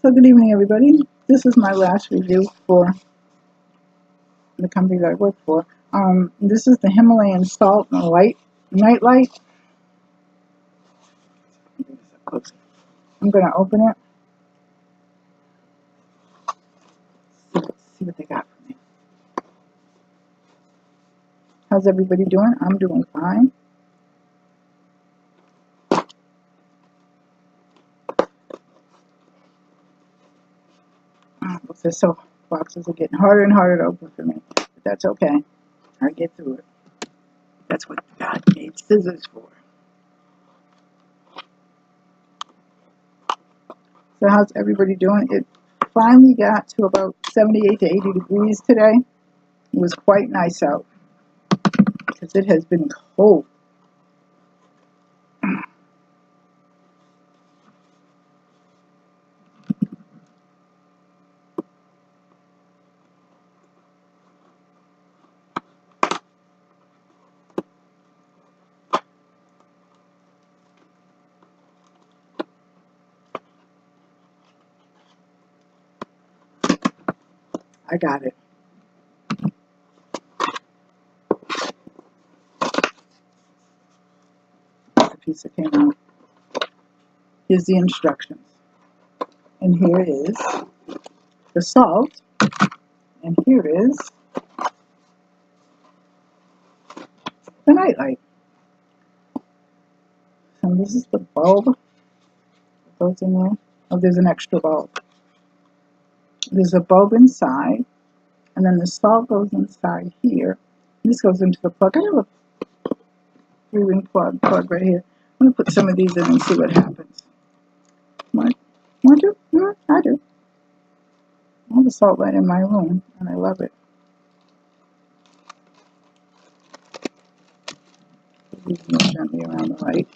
So good evening, everybody. This is my last review for the company that I work for. This is the Himalayan Salt and Light Night Light. I'm going to open it. See what they got for me. How's everybody doing? I'm doing fine. So boxes are getting harder and harder to open for me, but that's okay. I get through it. That's what God made scissors for. So how's everybody doing? It finally got to about 78 to 80 degrees today. It was quite nice out because it has been cold. I got it. That's the piece that came out. Here's the instructions. And here is the salt. And here is the nightlight. So this is the bulb that goes in there. Oh, there's an extra bulb. There's a bulb inside. And then the salt goes inside here. This goes into the plug. I have a 3-ring plug right here. I'm going to put some of these in and see what happens. Want to? Yeah, I do. I have a salt light in my room, and I love it. These move gently around the light.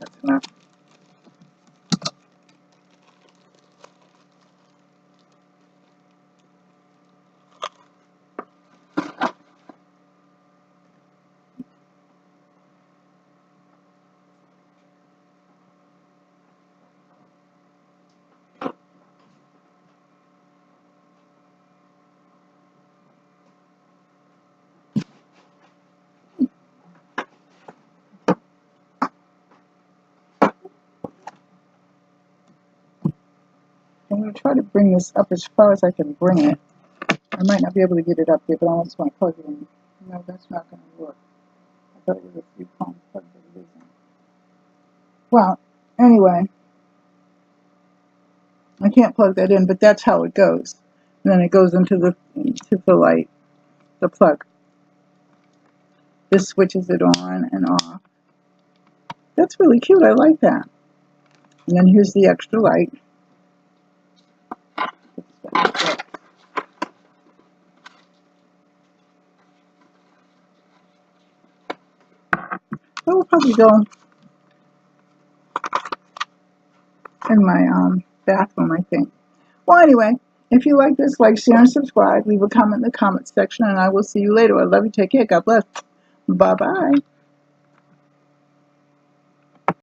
That's enough. I'm going to try to bring this up as far as I can bring it. I might not be able to get it up there, but I just want to plug it in. No, that's not going to work. I thought it was a 3-prong plug, but it isn't. Well, anyway, I can't plug that in, but that's how it goes. And then it goes into the light, the plug. This switches it on and off. That's really cute. I like that. And then here's the extra light. That will probably go in my bathroom, I think. Well, anyway, if you like this, like, share, and subscribe. Leave a comment in the comment section, and I will see you later. I love you. Take care. God bless. Bye-bye.